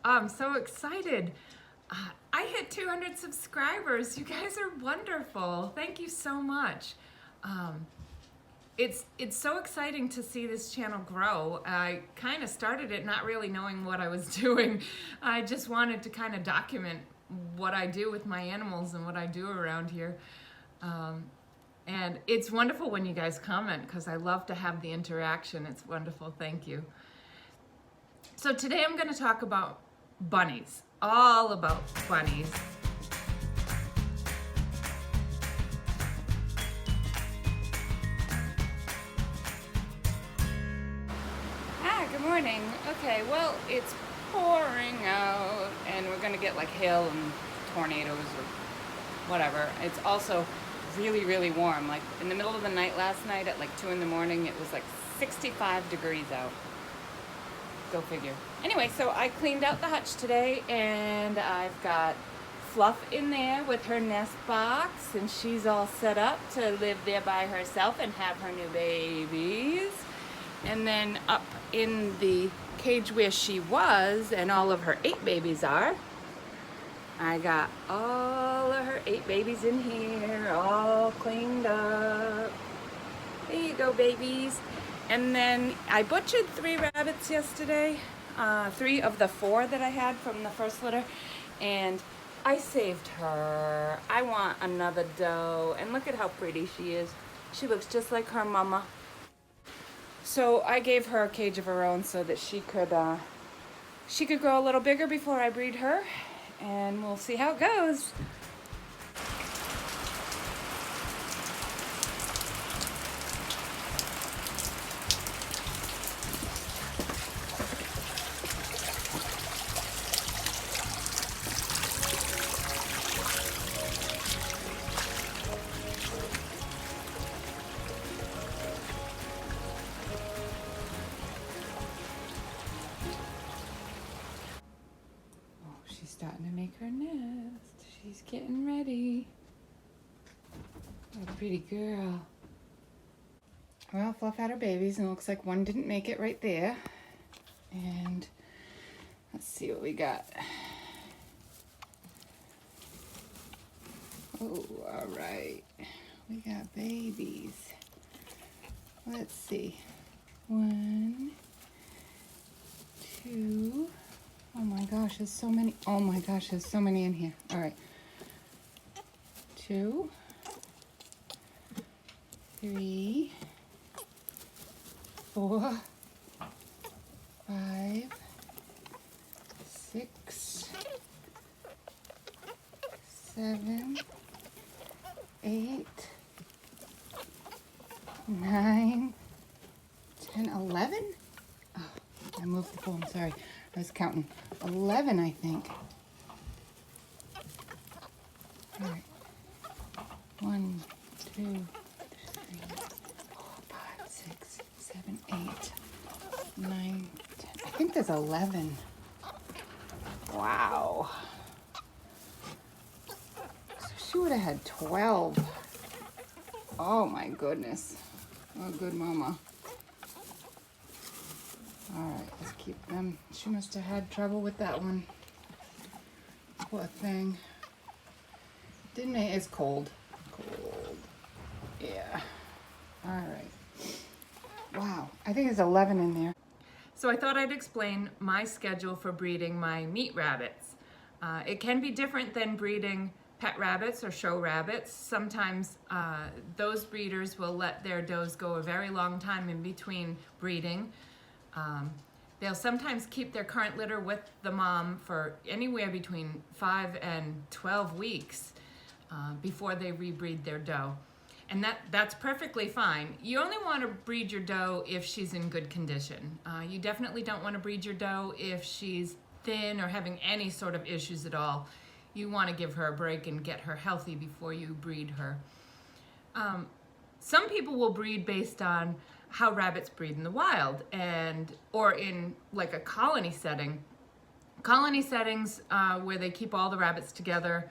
I'm so excited. I hit 200 subscribers. You guys are wonderful. Thank you so much. It's so exciting to see this channel grow. I kind of started it not really knowing what I was doing. I just wanted to kind of document what I do with my animals and what I do around here. And it's wonderful when you guys comment because I love to have the interaction. It's wonderful. Thank you. So today I'm going to talk about bunnies, all about bunnies. Good morning. Okay, well, it's pouring out and we're going to get like hail and tornadoes or whatever. It's also really, really warm. Like in the middle of the night last night at like 2 in the morning, it was like 65 degrees out. Go figure. Anyway, so I cleaned out the hutch today and I've got Fluff in there with her nest box and she's all set up to live there by herself and have her new babies. And then up in the cage where she was and all of her 8 babies are, I got all of her 8 babies in here, all cleaned up. There you go, babies. And then I butchered 3 rabbits yesterday, 3 of the 4 that I had from the first litter, and I saved her. I want another doe, and look at how pretty she is. She looks just like her mama. So I gave her a cage of her own so that she could grow a little bigger before I breed her, and we'll see how it goes. She's starting to make her nest. She's getting ready. What a pretty girl. Well, Fluff had her babies and it looks like one didn't make it right there. And let's see what we got. Oh, all right. We got babies. Let's see. 1, 2. Oh my gosh, there's so many. Oh my gosh, there's so many in here. All right. 2, 3, 4, 5, 6, 7, 8, 9, 10, 11? Oh, I moved the phone, sorry. I was counting. 11, I think. All right. 1, 2, 3, 4, 5, 6, 7, 8, 9, 10. I think there's 11. Wow. So she would have had 12. Oh my goodness. Oh, good mama. All right, let's keep them. She must have had trouble with that one. Poor thing. Didn't it? It's cold. Cold. Yeah. All right. Wow. I think there's 11 in there. So I thought I'd explain my schedule for breeding my meat rabbits. It can be different than breeding pet rabbits or show rabbits. Sometimes those breeders will let their does go a very long time in between breeding. They'll sometimes keep their current litter with the mom for anywhere between 5 and 12 weeks before they rebreed their doe. And that's perfectly fine. You only want to breed your doe if she's in good condition. You definitely don't want to breed your doe if she's thin or having any sort of issues at all. You want to give her a break and get her healthy before you breed her. Some people will breed based on how rabbits breed in the wild or in like a colony setting. Colony settings where they keep all the rabbits together,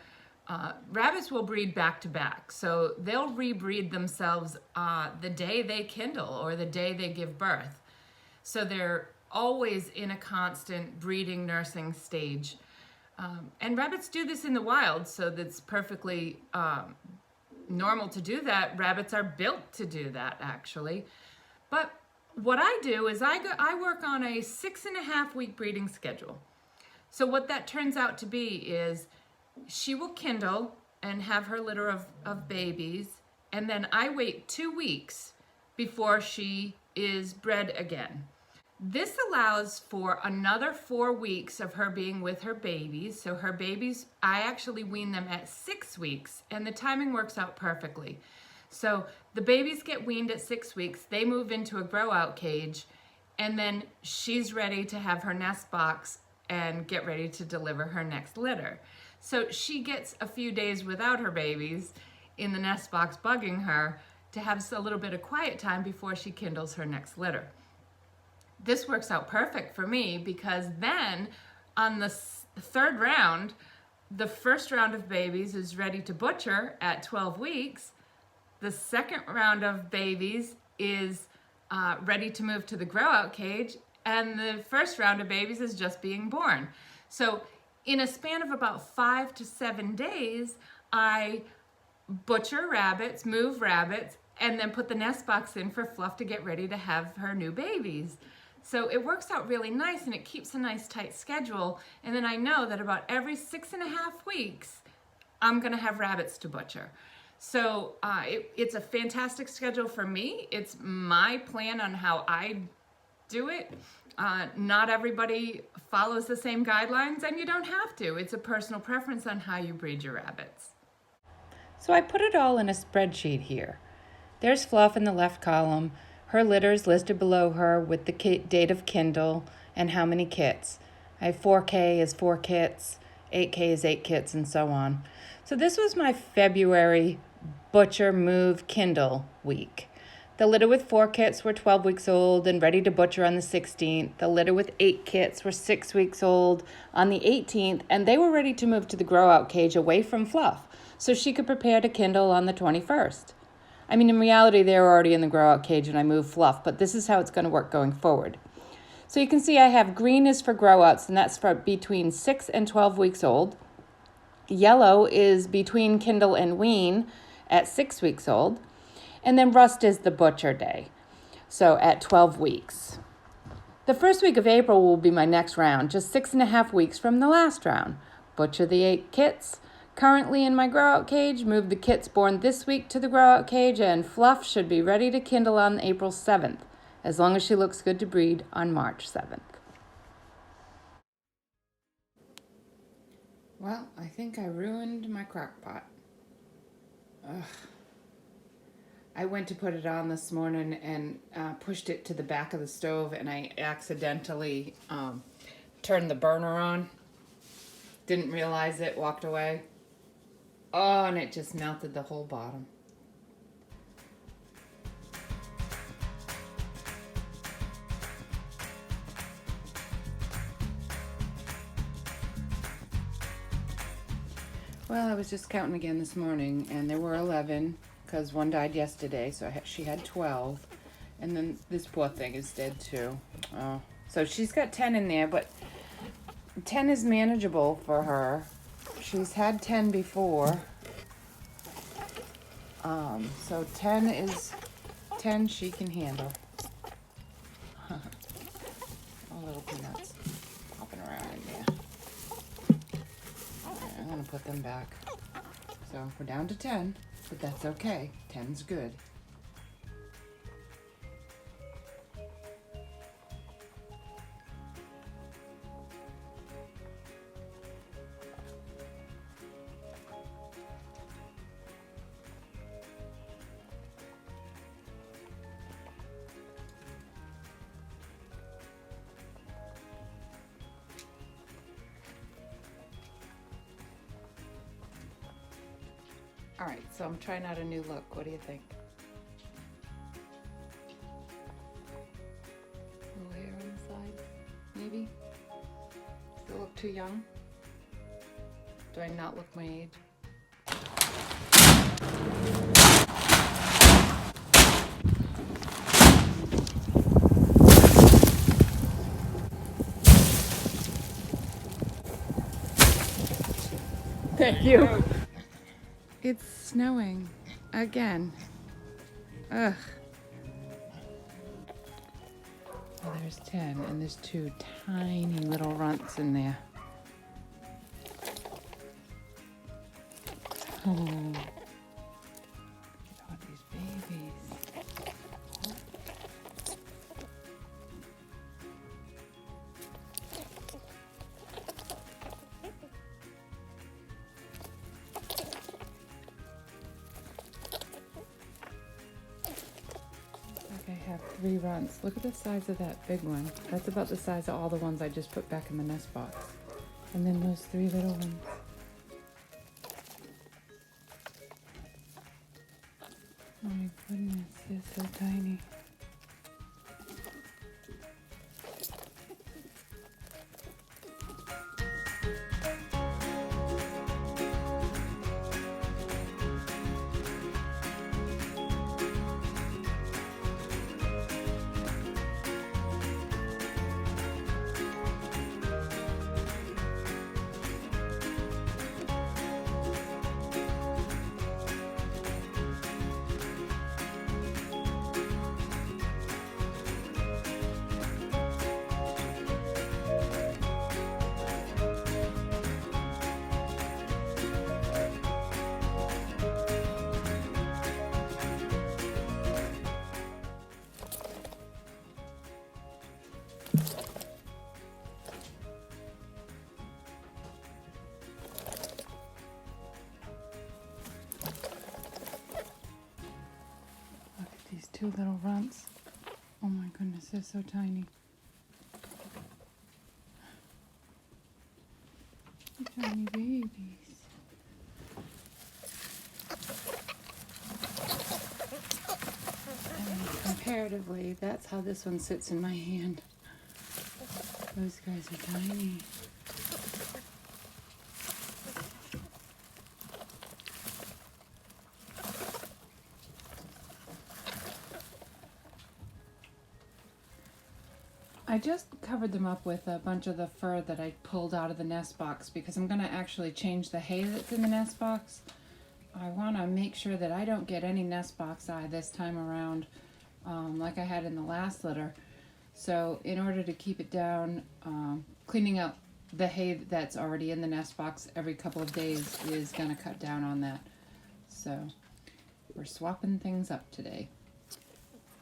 rabbits will breed back to back. So they'll rebreed themselves the day they kindle or the day they give birth. So they're always in a constant breeding, nursing stage. And rabbits do this in the wild, so that's perfectly normal to do that. Rabbits are built to do that, actually. But what I do is I work on a 6.5-week breeding schedule. So what that turns out to be is she will kindle and have her litter of babies, and then I wait 2 weeks before she is bred again. This allows for another 4 weeks of her being with her babies. So her babies, I actually wean them at 6 weeks, and the timing works out perfectly. So the babies get weaned at 6 weeks, they move into a grow out cage, and then she's ready to have her nest box and get ready to deliver her next litter. So she gets a few days without her babies in the nest box bugging her to have a little bit of quiet time before she kindles her next litter. This works out perfect for me because then on the third round, the first round of babies is ready to butcher at 12 weeks. The second round of babies is ready to move to the grow out cage, and the first round of babies is just being born. So in a span of about 5 to 7 days, I butcher rabbits, move rabbits, and then put the nest box in for Fluff to get ready to have her new babies. So it works out really nice, and it keeps a nice tight schedule. And then I know that about every 6.5 weeks, I'm gonna have rabbits to butcher. So it's a fantastic schedule for me. It's my plan on how I do it. Not everybody follows the same guidelines, and you don't have to. It's a personal preference on how you breed your rabbits. So I put it all in a spreadsheet here. There's Fluff in the left column. Her litter is listed below her with the date of kindle and how many kits. I have 4K is 4 kits, 8K is 8 kits, and so on. So this was my February butcher, move, kindle week. The litter with 4 kits were 12 weeks old and ready to butcher on the 16th. The litter with 8 kits were 6 weeks old on the 18th, and they were ready to move to the grow-out cage away from Fluff so she could prepare to kindle on the 21st. I mean, in reality, they were already in the grow-out cage when I moved Fluff, but this is how it's going to work going forward. So you can see I have green is for grow-outs, and that's for between 6 and 12 weeks old. Yellow is between kindle and wean at 6 weeks old. And then rust is the butcher day, so at 12 weeks. The first week of April will be my next round, just 6.5 weeks from the last round. Butcher the 8 kits currently in my grow-out cage, move the kits born this week to the grow-out cage, and Fluff should be ready to kindle on April 7th, as long as she looks good to breed on March 7th. Well, I think I ruined my crock pot. Ugh. I went to put it on this morning and pushed it to the back of the stove, and I accidentally turned the burner on. Didn't realize it, walked away. Oh, and it just melted the whole bottom. Well, I was just counting again this morning, and there were 11. Because one died yesterday, so she had 12. And then this poor thing is dead too. Oh. So she's got 10 in there, but 10 is manageable for her. She's had 10 before. So 10 is 10 she can handle. Oh, little peanuts popping around in there. Right, I'm gonna put them back. So we're down to 10. But that's okay. 10's good. All right, so I'm trying out a new look. What do you think? Little hair on the side, maybe? Does it look too young? Do I not look my age? Thank you. It's snowing again. Ugh. Well, there's 10, and there's 2 tiny little runts in there. Oh. Look at all these babies. I have 3 runts. Look at the size of that big one. That's about the size of all the ones I just put back in the nest box. And then those 3 little ones. Oh my goodness, they're so tiny. These 2 little runts. Oh my goodness, they're so tiny. Tiny babies. And comparatively, that's how this one sits in my hand. Those guys are tiny. I just covered them up with a bunch of the fur that I pulled out of the nest box because I'm going to actually change the hay that's in the nest box. I want to make sure that I don't get any nest box eye this time around like I had in the last litter. So in order to keep it down, cleaning up the hay that's already in the nest box every couple of days is going to cut down on that. So we're swapping things up today.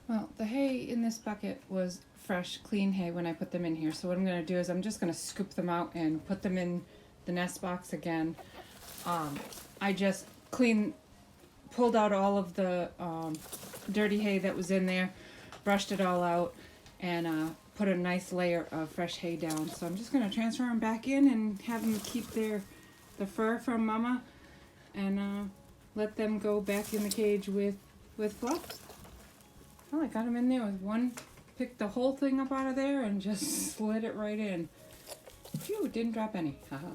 Well, the hay in this bucket was fresh, clean hay when I put them in here. So what I'm going to do is I'm just going to scoop them out and put them in the nest box again. I just pulled out all of the dirty hay that was in there, brushed it all out, and put a nice layer of fresh hay down. So I'm just going to transfer them back in and have them keep the fur from Mama, and let them go back in the cage with Fluff. Well, I got them in there with one, picked the whole thing up out of there and just slid it right in. Phew, didn't drop any. Haha.